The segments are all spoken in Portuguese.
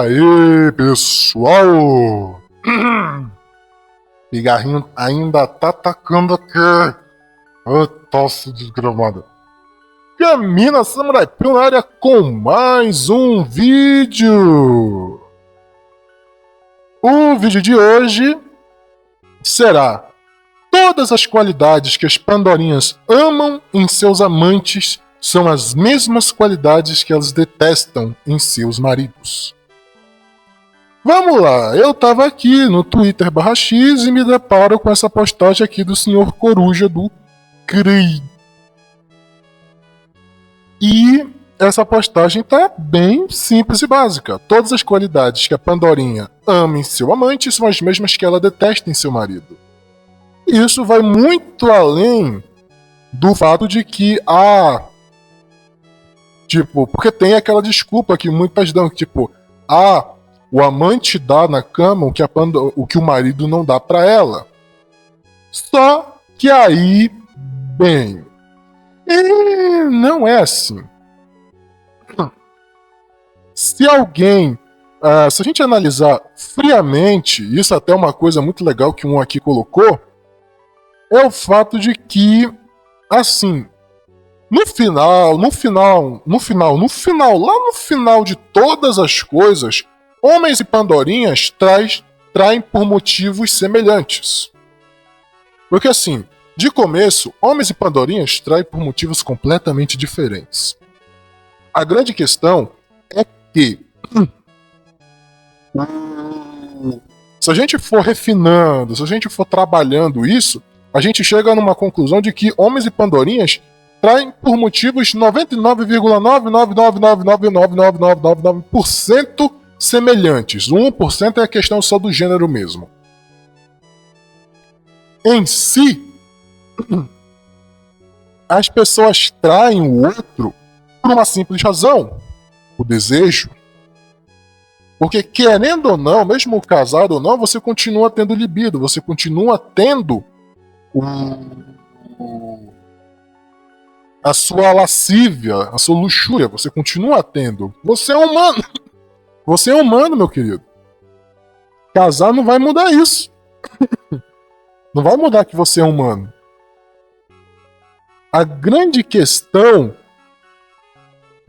aí, pessoal? Pigarrinho ainda tá atacando aqui. Ô, tosse desgramada. Camina Samurai Pro na área com mais um vídeo. O vídeo de hoje será todas as qualidades que as Pandorinhas amam em seus amantes são as mesmas qualidades que elas detestam em seus maridos. Vamos lá, eu tava aqui no Twitter /X e me deparo com essa postagem aqui do Sr. Coruja do CRI. E essa postagem tá bem simples e básica. Todas as qualidades que a Pandorinha ama em seu amante são as mesmas que ela detesta em seu marido. E isso vai muito além do fato de que porque tem aquela desculpa que muitas dão, o amante dá na cama o que o marido não dá pra ela. Só que aí, bem, não é assim. Se a gente analisar friamente, isso até é uma coisa muito legal que um aqui colocou, é o fato de que, assim, no final de todas as coisas, homens e Pandorinhas traem por motivos semelhantes. Porque assim, de começo, homens e Pandorinhas traem por motivos completamente diferentes. A grande questão é que se a gente for refinando, se a gente for trabalhando isso, a gente chega numa conclusão de que homens e Pandorinhas traem por motivos 99,9999999% semelhantes. O 1% é a questão só do gênero mesmo. Em si, as pessoas traem o outro por uma simples razão: o desejo. Porque, querendo ou não, mesmo casado ou não, você continua tendo libido, você continua tendo a sua lascívia, a sua luxúria, você continua tendo. Você é humano. Você é humano, meu querido. Casar não vai mudar isso. Não vai mudar que você é humano. A grande questão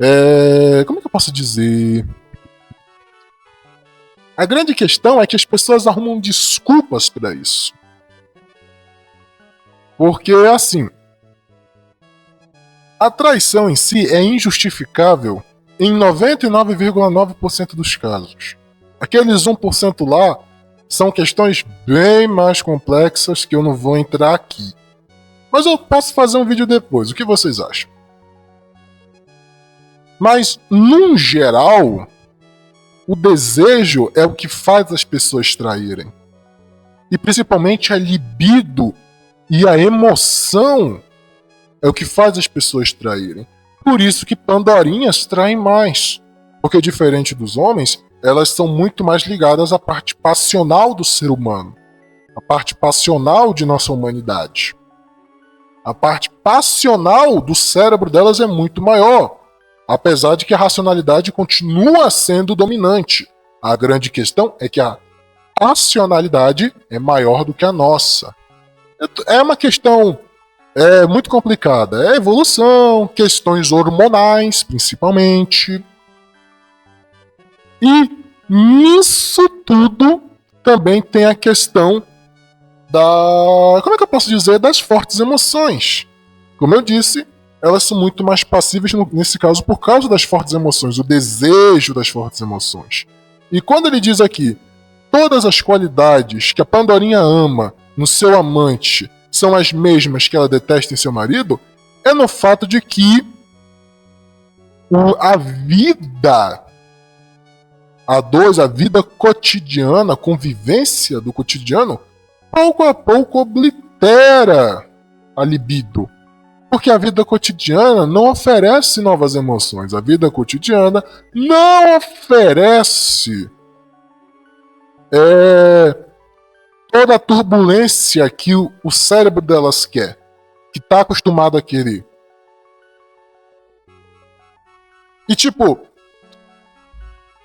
é... Como é que eu posso dizer? A grande questão é que as pessoas arrumam desculpas para isso. Porque, assim, a traição em si é injustificável em 99,9% dos casos. Aqueles 1% lá são questões bem mais complexas que eu não vou entrar aqui. Mas eu posso fazer um vídeo depois, o que vocês acham? Mas, num geral, o desejo é o que faz as pessoas traírem. E principalmente a libido e a emoção é o que faz as pessoas traírem. Por isso que Pandorinhas traem mais. Porque, diferente dos homens, elas são muito mais ligadas à parte passional do ser humano. A parte passional de nossa humanidade. A parte passional do cérebro delas é muito maior. Apesar de que a racionalidade continua sendo dominante. A grande questão é que a passionalidade é maior do que a nossa. É uma questão muito complicada. É evolução, questões hormonais, principalmente. E nisso tudo também tem a questão como é que eu posso dizer? Das fortes emoções. Como eu disse, elas são muito mais passíveis nesse caso por causa das fortes emoções, o desejo das fortes emoções. E quando ele diz aqui, todas as qualidades que a Pandorinha ama no seu amante são as mesmas que ela detesta em seu marido, é no fato de que a vida a vida cotidiana, a convivência do cotidiano, pouco a pouco oblitera a libido. Porque a vida cotidiana não oferece novas emoções. A vida cotidiana não oferece toda a turbulência que o cérebro delas quer, que está acostumado a querer. E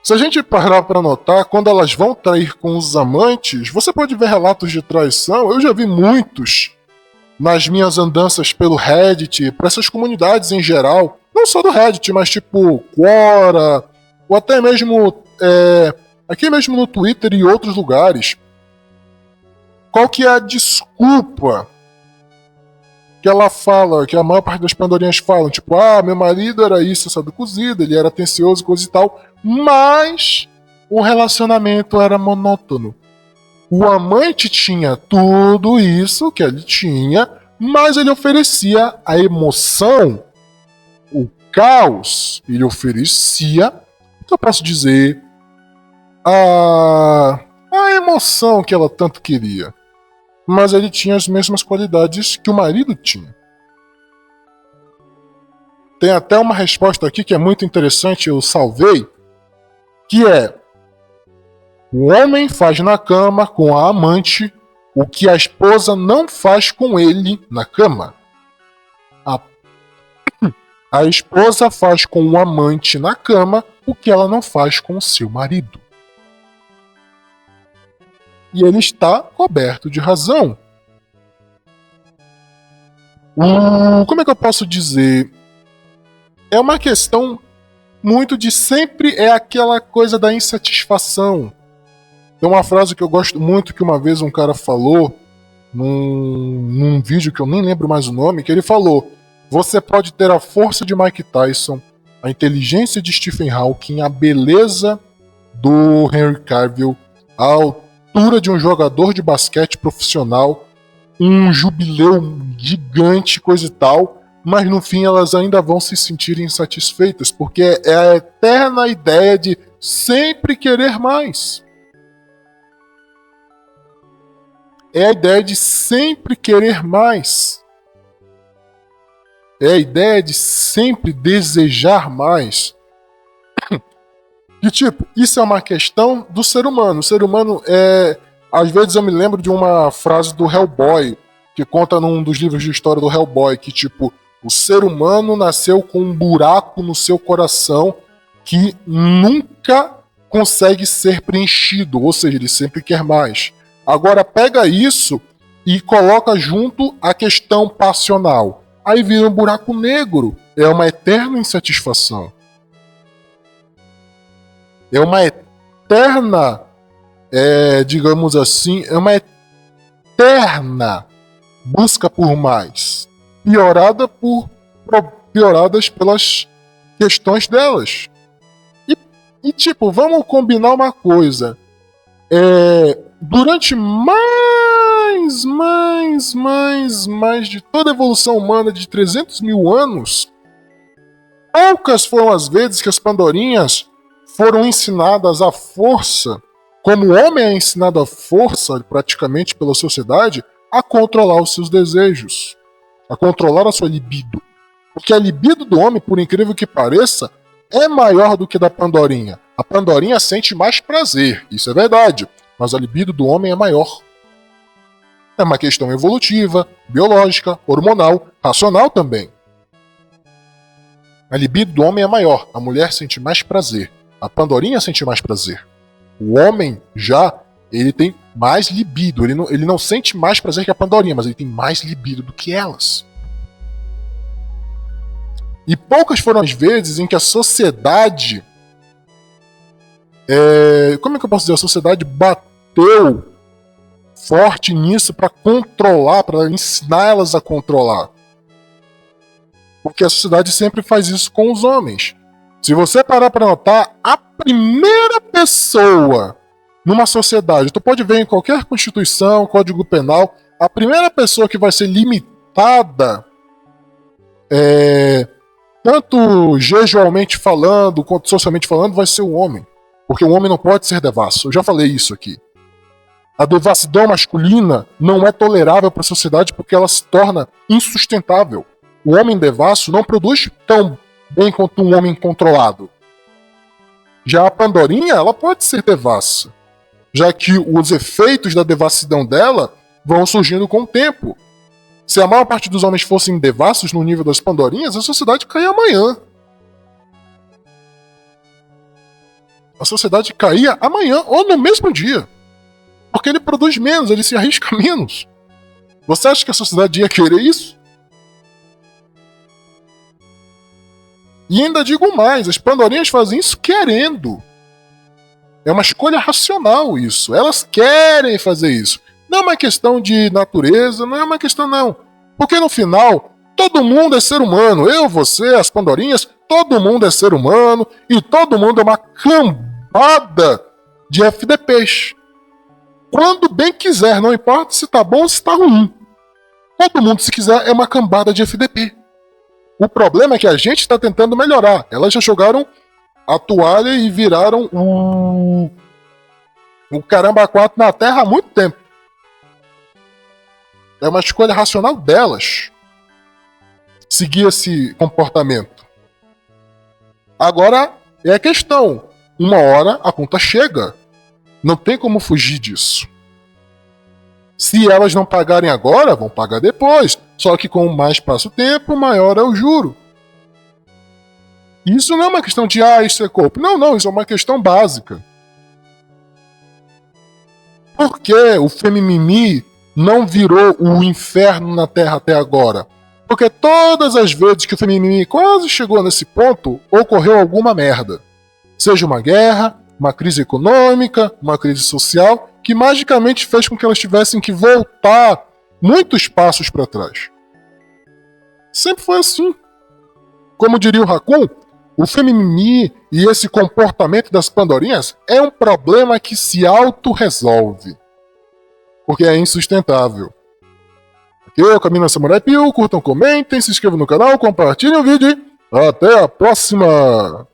Se a gente parar para notar, quando elas vão trair com os amantes, você pode ver relatos de traição. Eu já vi muitos nas minhas andanças pelo Reddit, para essas comunidades em geral. Não só do Reddit, mas tipo Quora, ou até mesmo aqui mesmo no Twitter e outros lugares. Qual que é a desculpa que ela fala, que a maior parte das pandorinhas falam? Tipo, meu marido era isso, assado cozido, ele era atencioso, coisa e tal, mas o relacionamento era monótono. O amante tinha tudo isso que ele tinha, mas ele oferecia a emoção, o caos, ele oferecia, eu posso dizer, a emoção que ela tanto queria. Mas ele tinha as mesmas qualidades que o marido tinha. Tem até uma resposta aqui que é muito interessante, eu salvei, que é: o homem faz na cama com a amante o que a esposa não faz com ele na cama. A esposa faz com o amante na cama o que ela não faz com o seu marido. E ele está coberto de razão. Como é que eu posso dizer? É uma questão muito de sempre é aquela coisa da insatisfação. Tem uma frase que eu gosto muito que uma vez um cara falou num vídeo que eu nem lembro mais o nome, que ele falou: você pode ter a força de Mike Tyson, a inteligência de Stephen Hawking, a beleza do Henry Cavill, a altura de um jogador de basquete profissional, um jubileu gigante, coisa e tal, mas no fim elas ainda vão se sentir insatisfeitas, porque é a eterna ideia de sempre querer mais. É a ideia de sempre querer mais. É a ideia de sempre desejar mais. E tipo, isso é uma questão do ser humano. O ser humano é... Às vezes eu me lembro de uma frase do Hellboy, que conta num dos livros de história do Hellboy, que tipo, o ser humano nasceu com um buraco no seu coração que nunca consegue ser preenchido, ou seja, ele sempre quer mais. Agora pega isso e coloca junto a questão passional. Aí vira um buraco negro. É uma eterna insatisfação. É uma eterna, digamos assim, é uma eterna busca por mais. Pioradas pelas questões delas. E tipo, vamos combinar uma coisa. Durante mais de toda a evolução humana de 300 mil anos, poucas foram as vezes que as pandorinhas foram ensinadas à força, como o homem é ensinado à força, praticamente pela sociedade, a controlar os seus desejos, a controlar a sua libido. Porque a libido do homem, por incrível que pareça, é maior do que da pandorinha. A pandorinha sente mais prazer, isso é verdade, mas a libido do homem é maior. É uma questão evolutiva, biológica, hormonal, racional também. A libido do homem é maior, a mulher sente mais prazer, a pandorinha sente mais prazer. O homem ele tem mais libido, ele não sente mais prazer que a pandorinha, mas ele tem mais libido do que elas. E poucas foram as vezes em que a sociedade... como é que eu posso dizer? A sociedade bateu forte nisso para controlar, para ensinar elas a controlar. Porque a sociedade sempre faz isso com os homens. Se você parar para notar, a primeira pessoa numa sociedade, tu pode ver em qualquer constituição, código penal, a primeira pessoa que vai ser limitada, tanto gestualmente falando quanto socialmente falando, vai ser o homem. Porque o homem não pode ser devasso. Eu já falei isso aqui. A devassidão masculina não é tolerável para a sociedade porque ela se torna insustentável. O homem devasso não produz tão bem quanto um homem controlado. Já a pandorinha, ela pode ser devassa, já que os efeitos da devassidão dela vão surgindo com o tempo. Se a maior parte dos homens fossem devassos no nível das pandorinhas, a sociedade cai amanhã. a sociedade caía amanhã ou no mesmo dia. Porque ele produz menos, ele se arrisca menos. Você acha que a sociedade ia querer isso? E ainda digo mais, as Pandorinhas fazem isso querendo. É uma escolha racional isso. Elas querem fazer isso. Não é uma questão de natureza, não é uma questão não. Porque no final, todo mundo é ser humano. Eu, você, as Pandorinhas, todo mundo é ser humano. E todo mundo é uma cambada de FDPs. Quando bem quiser, não importa se tá bom ou se tá ruim. Todo mundo, se quiser, é uma cambada de FDP. O problema é que a gente está tentando melhorar. Elas já jogaram a toalha e viraram o caramba 4 na Terra há muito tempo. É uma escolha racional delas seguir esse comportamento. Agora é a questão. Uma hora a conta chega. Não tem como fugir disso. Se elas não pagarem agora, vão pagar depois. Só que com mais passa o tempo, maior é o juro. Isso não é uma questão de, isso é golpe. Não, isso é uma questão básica. Por que o Femimimi não virou o inferno na Terra até agora? Porque todas as vezes que o Femimimi quase chegou nesse ponto, ocorreu alguma merda. Seja uma guerra, uma crise econômica, uma crise social, que magicamente fez com que elas tivessem que voltar muitos passos para trás. Sempre foi assim. Como diria o Raccoon, o Femimimi e esse comportamento das Pandorinhas é um problema que se auto-resolve. Porque é insustentável. Aqui é o Caminho da Samurai Pio, curtam, comentem, se inscrevam no canal, compartilhem o vídeo e até a próxima!